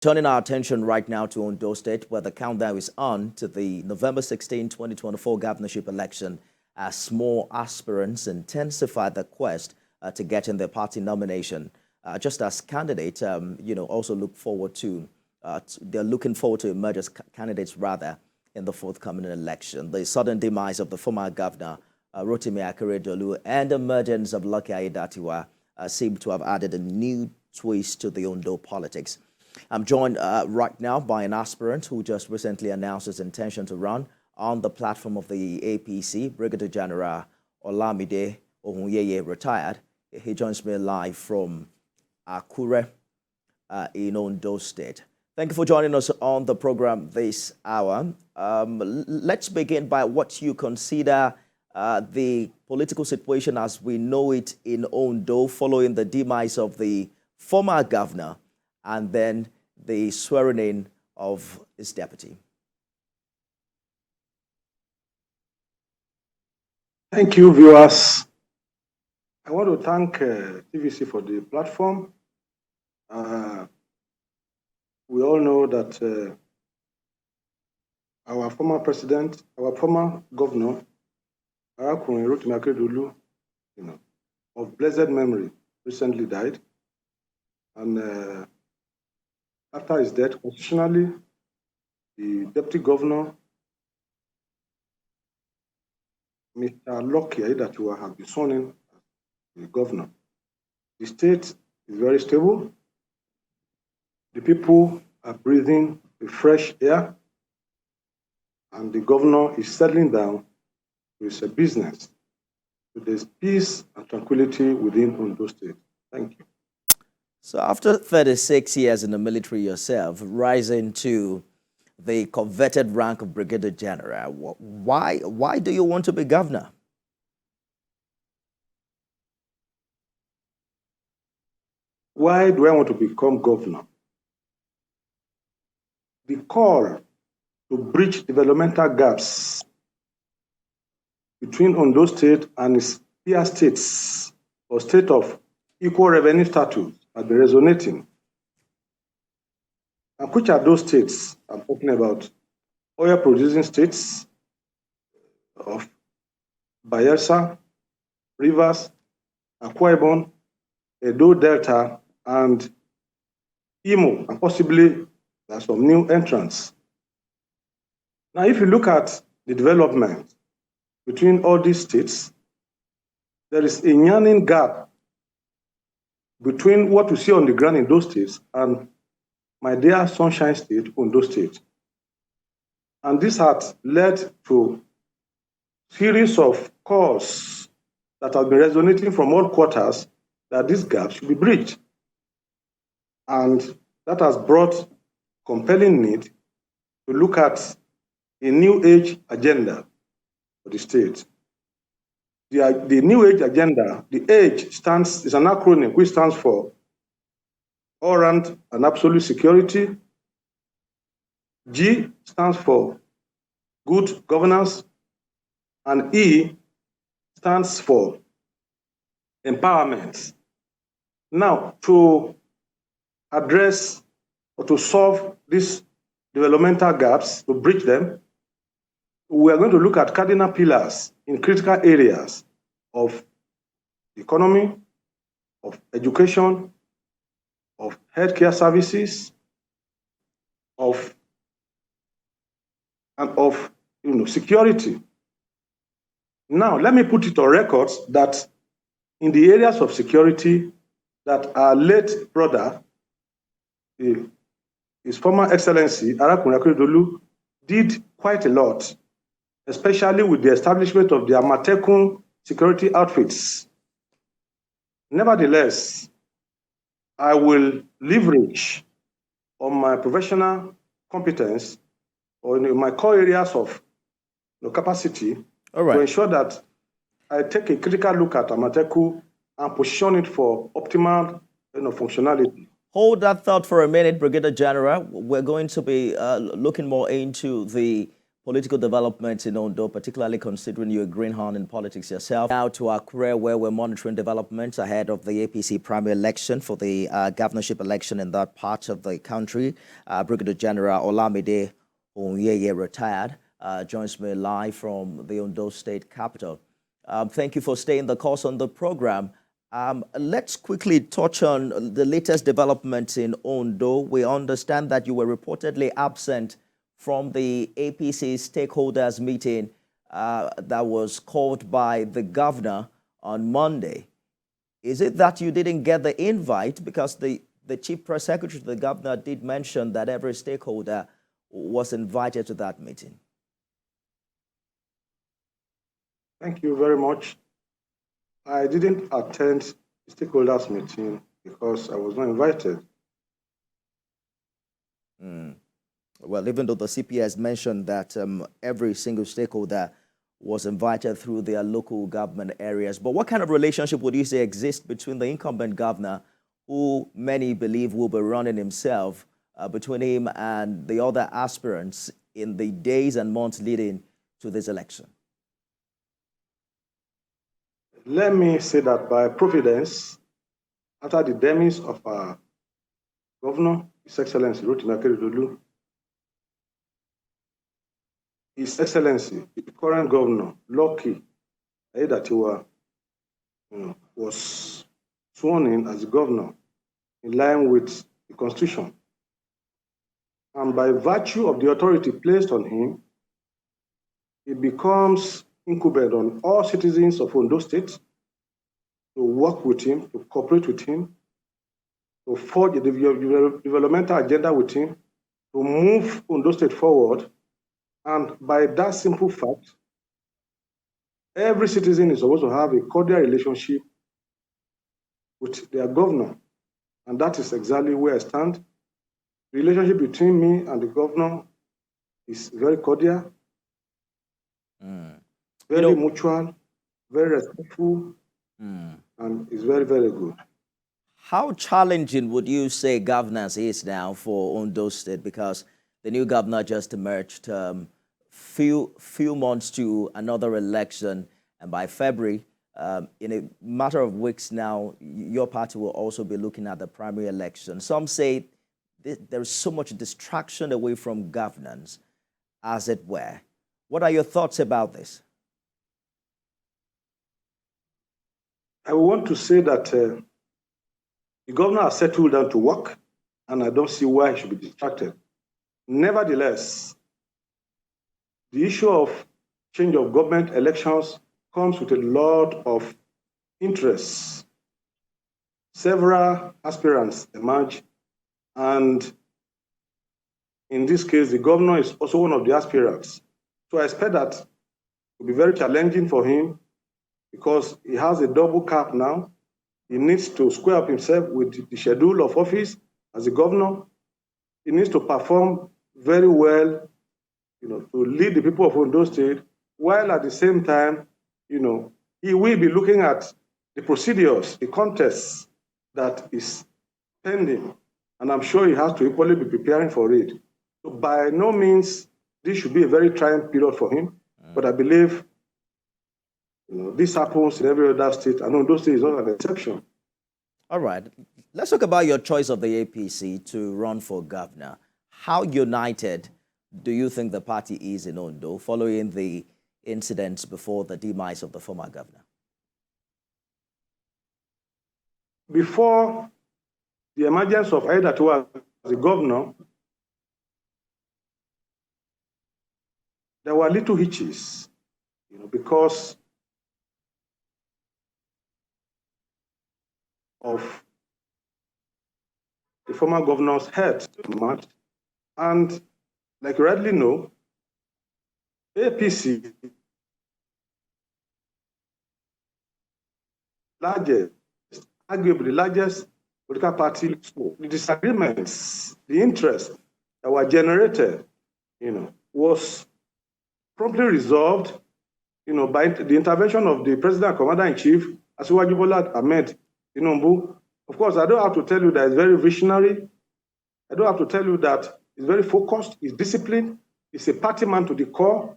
Turning our attention right now to Ondo State, where the countdown is on to the November 16, 2024 governorship election, as more aspirants intensify the quest to get in their party nomination. Just as candidates, also look forward to, they're looking forward to emerge as candidates rather in the forthcoming election. The sudden demise of the former governor, Rotimi Akeredolu, and the emergence of Lucky Aiyedatiwa seem to have added a new twist to the Ondo politics. I'm joined right now by an aspirant who just recently announced his intention to run on the platform of the APC, Brigadier General Olamide Ohunyeye, retired. He joins me live from Akure in Ondo State. Thank you for joining us on the program this hour. Let's begin by what you consider the political situation as we know it in Ondo following the demise of the former governor and then the swearing in of his deputy. Thank you, viewers. I want to thank TVC for the platform. We all know that our former president, our former governor, Rotimi Akeredolu, of blessed memory, recently died. And after his death, constitutionally, the deputy governor, Mr. Lucky Aiyedatiwa, has been sworn in as the governor. The state is very stable. The people are breathing the fresh air, and the governor is settling down with a business. So there's peace and tranquility within Ondo State. Thank you. So after 36 years in the military yourself, rising to the coveted rank of Brigadier General, why do you want to be governor? Why do I want to become governor? The call to bridge developmental gaps between Ondo State and its peer states or state of equal revenue status has been resonating. And which are those states? I'm talking about oil-producing states of Bayelsa, Rivers, Akwa Ibom, Edo Delta, and Imo, and possibly there's some new entrants. Now, if you look at the development between all these states, there is a yearning gap between what you see on the ground in those states and my dear Sunshine State, Ondo State. And this has led to a series of calls that have been resonating from all quarters that this gap should be bridged. And that has brought compelling need to look at a new age agenda for the state. The new age agenda, the age is an acronym which stands for all round and absolute security. G stands for good governance, and E stands for empowerment. Now, to address or to solve these developmental gaps, to bridge them, we are going to look at cardinal pillars in critical areas of the economy, of education, of healthcare services, of security. Now, let me put it on record that in the areas of security that our late brother, his former excellency, Arakunrin Akeredolu, did quite a lot, especially with the establishment of the Amatekun security outfits. Nevertheless, I will leverage on my professional competence or in my core areas of capacity to ensure that I take a critical look at Amateku and position it for optimal functionality. Hold that thought for a minute, Brigadier General. We're going to be looking more into the political developments in Ondo, particularly considering you're a greenhorn in politics yourself. Now to Accra, where we're monitoring developments ahead of the APC primary election for the governorship election in that part of the country. Brigadier General Olamide Onyeye, retired, joins me live from the Ondo State capital. Thank you for staying the course on the program. Let's quickly touch on the latest developments in Ondo. We understand that you were reportedly absent from the APC stakeholders meeting that was called by the governor on Monday. Is it that you didn't get the invite? Because the chief press secretary to the governor did mention that every stakeholder was invited to that meeting. Thank you very much. I didn't attend the stakeholders meeting because I was not invited. Well, even though the CP has mentioned that every single stakeholder was invited through their local government areas, but what kind of relationship would you say exists between the incumbent governor, who many believe will be running himself, between him and the other aspirants in the days and months leading to this election? Let me say that by providence, after the demise of our governor, His Excellency Rotimi Akeredolu, His Excellency, the current governor, Lucky Aiyedatiwa, was sworn in as the governor in line with the Constitution. And by virtue of the authority placed on him, it becomes incumbent on all citizens of Ondo State to work with him, to cooperate with him, to forge a developmental agenda with him, to move Ondo State forward. And by that simple fact, every citizen is supposed to have a cordial relationship with their governor. And that is exactly where I stand. The relationship between me and the governor is very cordial, very mutual, very respectful, and is very, very good. How challenging would you say governance is now for Ondo State? Because the new governor just emerged few months to another election, and by February, in a matter of weeks now, your party will also be looking at the primary election. Some say there is so much distraction away from governance, as it were. What are your thoughts about this? I want to say that the governor has settled down to work, and I don't see why he should be distracted. Nevertheless, the issue of change of government elections comes with a lot of interests. Several aspirants emerge, and in this case, the governor is also one of the aspirants. So I expect that it will be very challenging for him because he has a double cap now. He needs to square up himself with the schedule of office as a governor. He needs to perform very well, to lead the people of Ondo State, while at the same time, he will be looking at the procedures, the contests that is pending. And I'm sure he has to equally be preparing for it. So by no means, this should be a very trying period for him. But I believe this happens in every other state, and Ondo State is not an exception. All right. Let's talk about your choice of the APC to run for governor. How united do you think the party is in Ondo following the incidents before the demise of the former governor? Before the emergence of Aiyedatiwa as the governor, there were little hitches, because of the former governor's health. And like you rightly know, APC, arguably the largest political party, the disagreements, the interests that were generated, was promptly resolved, by the intervention of the President and Commander-in-Chief, Asiwaju Bola Ahmed Tinubu. Of course, I don't have to tell you that it's very visionary. I don't have to tell you that it's very focused, it's disciplined, He's a party man to the core.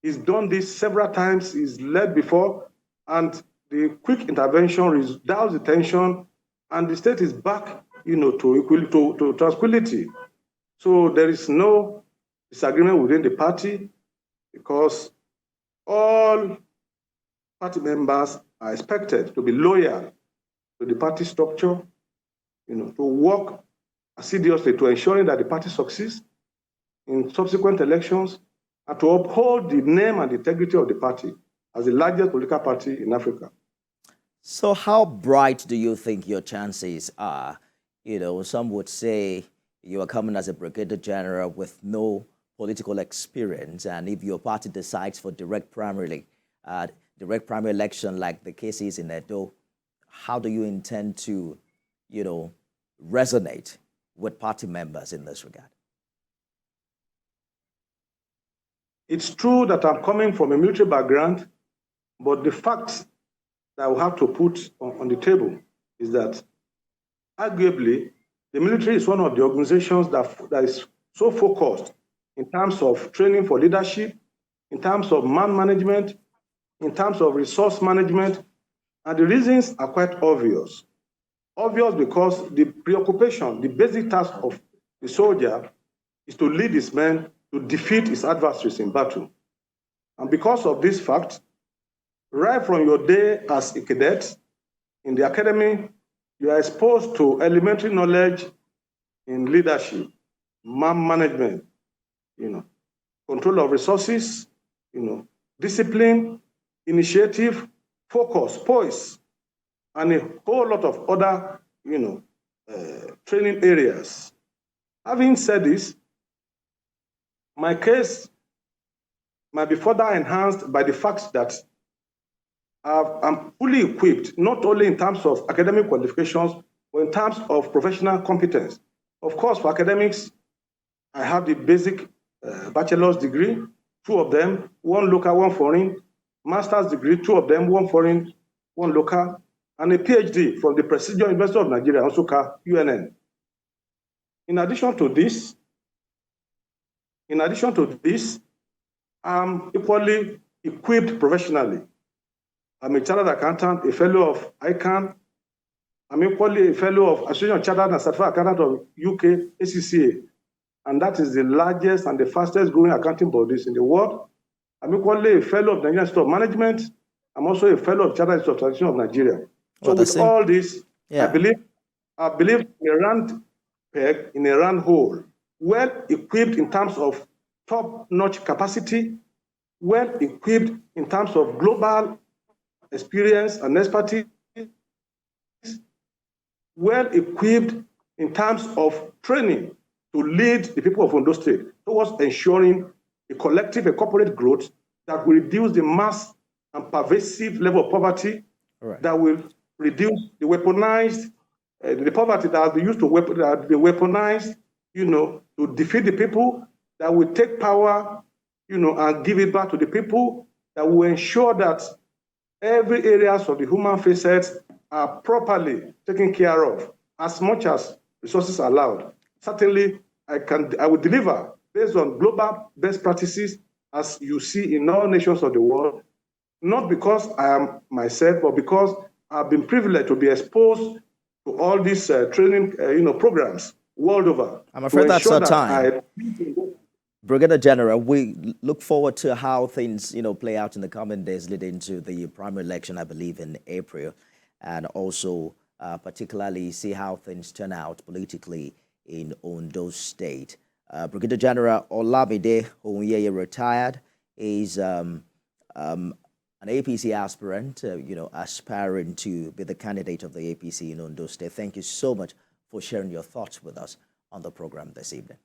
He's done this several times. He's led before, and the quick intervention reduces the tension, and the state is back, to tranquility. So there is no disagreement within the party because all party members are expected to be loyal to the party structure, to work assiduously to ensuring that the party succeeds in subsequent elections and to uphold the name and integrity of the party as the largest political party in Africa. So how bright do you think your chances are? Some would say you are coming as a brigadier general with no political experience, and if your party decides for direct primary election like the case is in Edo, how do you intend to, resonate with party members in this regard? It's true that I'm coming from a military background, but the fact that I will have to put on the table is that arguably the military is one of the organizations that is so focused in terms of training for leadership, in terms of man management, in terms of resource management, and the reasons are quite obvious. Obvious because the preoccupation, the basic task of the soldier is to lead his men to defeat his adversaries in battle. And because of this fact, right from your day as a cadet in the academy, you are exposed to elementary knowledge in leadership, man management, control of resources, discipline, initiative, focus, poise, and a whole lot of other, training areas. Having said this, my case might be further enhanced by the fact that I'm fully equipped, not only in terms of academic qualifications, but in terms of professional competence. Of course, for academics, I have the basic bachelor's degree, 2 of them, 1 local, 1 foreign, master's degree, 2 of them, 1 foreign, 1 local, and a PhD from the prestigious University of Nigeria, Nsukka, UNN. In addition to this, I'm equally equipped professionally. I'm a chartered accountant, a fellow of ICANN. I'm equally a fellow of Association of Chartered and Certified Accountants of UK, ACCA, and that is the largest and the fastest growing accounting bodies in the world. I'm equally a fellow of the Nigerian Institute of Management. I'm also a fellow of Chartered Institute of Tradition of Nigeria. So with all this, yeah. I believe in a round peg in a round hole, well equipped in terms of top-notch capacity, well equipped in terms of global experience and expertise, well equipped in terms of training to lead the people of Ondo State towards ensuring a collective and corporate growth that will reduce the mass and pervasive level of poverty, right, that will reduce the weaponized, the poverty that has been used to weaponized, to defeat the people, that will take power, and give it back to the people, that will ensure that every areas of the human facets are properly taken care of as much as resources are allowed. Certainly, I will deliver based on global best practices as you see in all nations of the world, not because I am myself, but because I've been privileged to be exposed to all these training programs world over. I'm afraid that's our time. Brigadier General, we look forward to how things, play out in the coming days leading to the primary election, I believe, in April, and also particularly see how things turn out politically in Ondo State. Brigadier General Olamide Onyeye retired, is an APC aspirant, aspiring to be the candidate of the APC in Ondo State. Thank you so much for sharing your thoughts with us on the program this evening.